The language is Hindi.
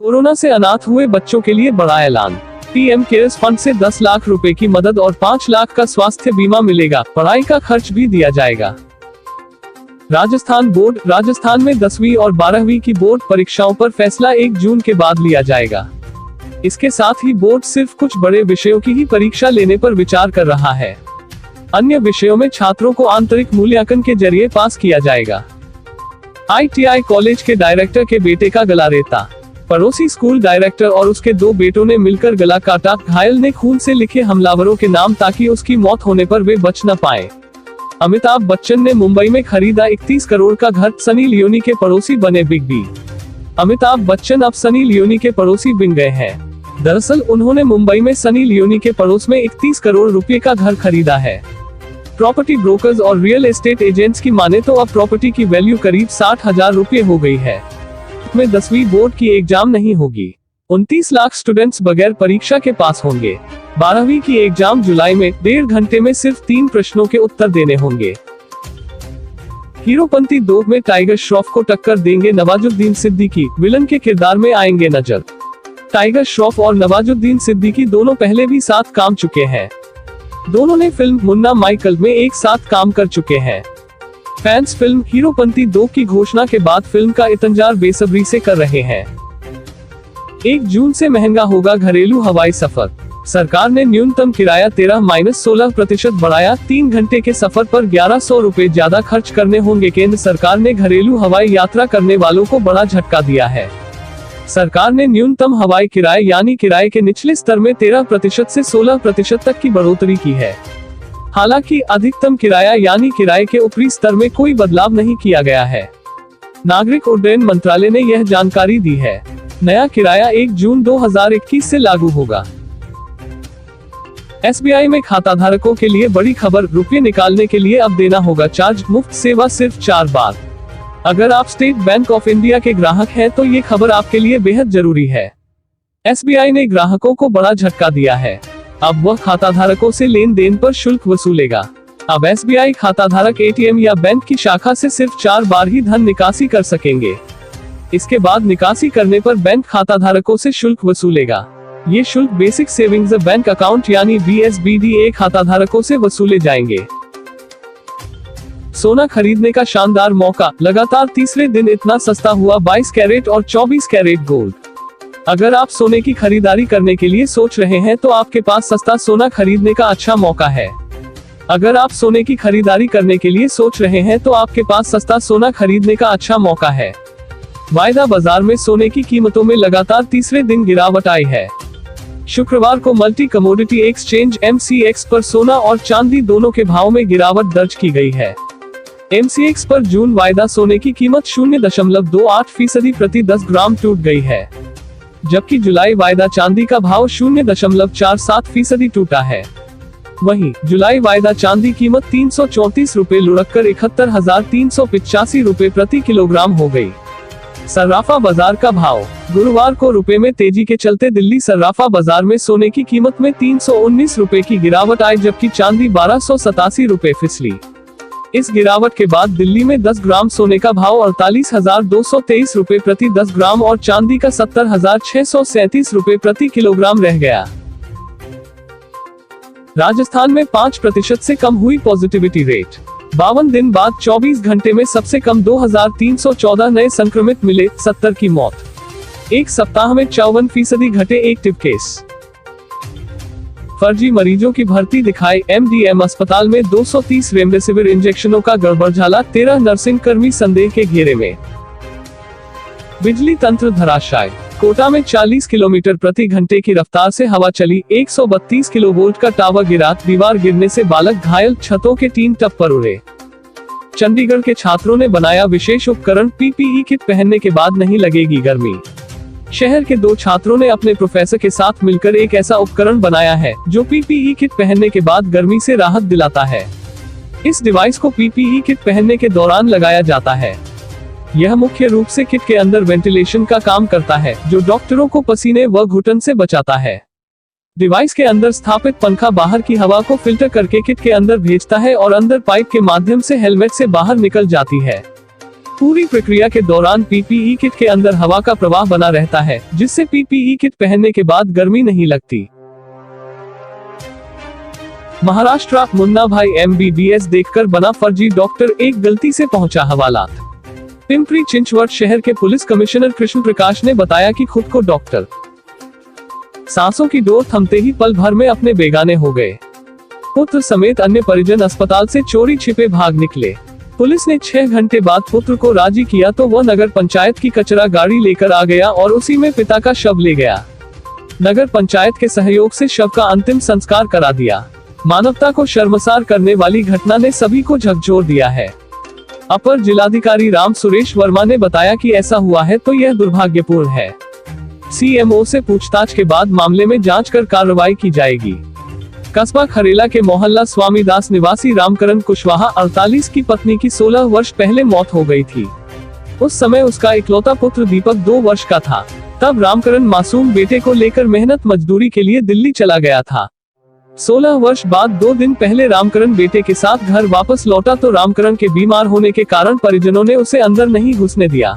कोरोना से अनाथ हुए बच्चों के लिए बड़ा ऐलान। पीएम केयर्स फंड से 10 लाख रुपए की मदद और 5 लाख का स्वास्थ्य बीमा मिलेगा। पढ़ाई का खर्च भी दिया जाएगा। राजस्थान बोर्ड। राजस्थान में 10वीं और 12वीं की बोर्ड परीक्षाओं पर फैसला 1 जून के बाद लिया जाएगा। इसके साथ ही बोर्ड सिर्फ कुछ बड़े विषयों की ही परीक्षा लेने पर विचार कर रहा है। अन्य विषयों में छात्रों को आंतरिक मूल्यांकन के जरिए पास किया जाएगा। आईटीआई कॉलेज के डायरेक्टर के बेटे का गला रेता। पड़ोसी स्कूल डायरेक्टर और उसके 2 बेटों ने मिलकर गला काटा। घायल ने खून से लिखे हमलावरों के नाम ताकि उसकी मौत होने पर वे बच न पाए। अमिताभ बच्चन ने मुंबई में खरीदा 31 करोड़ का घर। सनी लियोनी के पड़ोसी बने बिग बी। अमिताभ बच्चन अब सनी लियोनी के पड़ोसी बन गए हैं। दरअसल उन्होंने मुंबई में सनी लियोनी के पड़ोस में 31 करोड़ रुपए का घर खरीदा है। प्रॉपर्टी ब्रोकर्स और रियल एस्टेट एजेंट्स की माने तो अब प्रॉपर्टी की वैल्यू करीब 60,000 रुपए हो गई है। में 10वीं बोर्ड की एग्जाम नहीं होगी। 29 लाख स्टूडेंट्स बगैर परीक्षा के पास होंगे। 12वीं की एग्जाम जुलाई में 1.5 घंटे में सिर्फ 3 प्रश्नों के उत्तर देने होंगे। हीरोपंती 2 में टाइगर श्रॉफ को टक्कर देंगे नवाजुद्दीन सिद्दीकी। विलन के किरदार में आएंगे नजर। टाइगर श्रॉफ और नवाजुद्दीन सिद्दीकी दोनों पहले भी साथ काम चुके हैं। दोनों ने फिल्म मुन्ना माइकल में एक साथ काम कर चुके हैं। फैंस फिल्म हीरोपंती 2 की घोषणा के बाद फिल्म का इंतजार बेसब्री से कर रहे हैं। 1 जून से महंगा होगा घरेलू हवाई सफर। सरकार ने न्यूनतम किराया 13-16% बढ़ाया। 3 घंटे के सफर पर 1100 रुपए ज्यादा खर्च करने होंगे। केंद्र सरकार ने घरेलू हवाई यात्रा करने वालों को बड़ा झटका दिया है। सरकार ने न्यूनतम हवाई किराए यानी किराए के निचले स्तर में 13% से 16% तक की बढ़ोतरी की है। हालांकि अधिकतम किराया यानी किराए के ऊपरी स्तर में कोई बदलाव नहीं किया गया है। नागरिक उड्डयन मंत्रालय ने यह जानकारी दी है। नया किराया 1 जून 2021 से लागू होगा। एसबीआई में खाताधारकों के लिए बड़ी खबर। रुपये निकालने के लिए अब देना होगा चार्ज। मुफ्त सेवा सिर्फ 4 बार। अगर आप स्टेट बैंक ऑफ इंडिया के ग्राहक हैं तो ये खबर आपके लिए बेहद जरूरी है। एसबीआई ने ग्राहकों को बड़ा झटका दिया है। अब वह खाताधारकों से लेन देन पर शुल्क वसूलेगा। अब एसबीआई खाताधारक एटीएम या बैंक की शाखा से सिर्फ 4 बार ही धन निकासी कर सकेंगे। इसके बाद निकासी करने पर बैंक खाताधारकों से शुल्क वसूलेगा। ये शुल्क बेसिक सेविंग्स बैंक अकाउंट यानी BSBDA खाताधारकों से वसूले जाएंगे। सोना खरीदने का शानदार मौका। लगातार तीसरे दिन इतना सस्ता हुआ 22 कैरेट और 24 कैरेट गोल्ड। अगर आप सोने की खरीदारी करने के लिए सोच रहे हैं तो आपके पास सस्ता सोना खरीदने का अच्छा मौका है। अगर आप सोने की खरीदारी करने के लिए सोच रहे हैं तो आपके पास सस्ता सोना खरीदने का अच्छा मौका है। वायदा बाजार में सोने की कीमतों में लगातार तीसरे दिन गिरावट आई है। शुक्रवार को मल्टी कमोडिटी एक्सचेंज MCX पर सोना और चांदी दोनों के भाव में गिरावट दर्ज की गई है। MCX पर जून वायदा सोने की कीमत 0.28% प्रति 10 ग्राम टूट गई है, जबकि जुलाई वायदा चांदी का भाव 0.47% टूटा है। वहीं जुलाई वायदा चांदी कीमत 334 रुपए लुढ़ककर 71,385 रुपए प्रति किलोग्राम हो गई। सर्राफा बाजार का भाव। गुरुवार को रुपए में तेजी के चलते दिल्ली सर्राफा बाजार में सोने की कीमत में 319 रुपए की गिरावट आई, जबकि चांदी 1287 रुपए फिसली। इस गिरावट के बाद दिल्ली में 10 ग्राम सोने का भाव 48,223 रुपए प्रति 10 ग्राम और चांदी का 70,637 रुपए प्रति किलोग्राम रह गया। राजस्थान में 5% से कम हुई पॉजिटिविटी रेट। 52 दिन बाद 24 घंटे में सबसे कम 2,314 नए संक्रमित मिले, 70 की मौत। एक सप्ताह में 54% घटे एक्टिव केस। फर्जी मरीजों की भर्ती दिखाई। MDM अस्पताल में 230 रेमडेसिविर इंजेक्शनों का गड़बड़झाला। 13 नर्सिंग कर्मी संदेह के घेरे में। बिजली तंत्र धराशायी। कोटा में 40 किलोमीटर प्रति घंटे की रफ्तार से हवा चली। 132 किलोवोल्ट का टावर गिरा। दीवार गिरने से बालक घायल। छतों के 3 टप्पर उड़े। चंडीगढ़ के छात्रों ने बनाया विशेष उपकरण। PPE किट पहनने के बाद नहीं लगेगी गर्मी। शहर के 2 छात्रों ने अपने प्रोफेसर के साथ मिलकर एक ऐसा उपकरण बनाया है जो PPE किट पहनने के बाद गर्मी से राहत दिलाता है। इस डिवाइस को PPE किट पहनने के दौरान लगाया जाता है। यह मुख्य रूप से किट के अंदर वेंटिलेशन का काम करता है, जो डॉक्टरों को पसीने व घुटन से बचाता है। डिवाइस के अंदर स्थापित पंखा बाहर की हवा को फिल्टर करके किट के अंदर भेजता है और अंदर पाइप के माध्यम से हेलमेट से बाहर निकल जाती है। पूरी प्रक्रिया के दौरान पीपीई किट के अंदर हवा का प्रवाह बना रहता है, जिससे पीपीई किट पहनने के बाद गर्मी नहीं लगती। महाराष्ट्र, मुन्ना भाई MBBS देखकर बना फर्जी डॉक्टर, एक गलती से पहुंचा हवालात। पिंपरी चिंचवड शहर के पुलिस कमिश्नर कृष्ण प्रकाश ने बताया कि खुद को डॉक्टर सांसों की डोर थमते ही पल भर में अपने बेगाने हो गए। पुत्र समेत अन्य परिजन अस्पताल से चोरी छिपे भाग निकले। पुलिस ने 6 घंटे बाद पुत्र को राजी किया तो वह नगर पंचायत की कचरा गाड़ी लेकर आ गया और उसी में पिता का शव ले गया। नगर पंचायत के सहयोग से शव का अंतिम संस्कार करा दिया। मानवता को शर्मसार करने वाली घटना ने सभी को झकझोर दिया है। अपर जिलाधिकारी राम सुरेश वर्मा ने बताया कि ऐसा हुआ है तो यह दुर्भाग्यपूर्ण है। CMO से पूछताछ के बाद मामले में जांच कर कार्रवाई की जाएगी। कस्बा खरेला के मोहल्ला स्वामीदास निवासी रामकरण कुशवाहा 48 की पत्नी की 16 वर्ष पहले मौत हो गई थी। उस समय उसका इकलौता पुत्र दीपक 2 वर्ष का था। तब रामकरण मासूम बेटे को लेकर मेहनत मजदूरी के लिए दिल्ली चला गया था। 16 वर्ष बाद 2 दिन पहले रामकरण बेटे के साथ घर वापस लौटा तो रामकरण के बीमार होने के कारण परिजनों ने उसे अंदर नहीं घुसने दिया।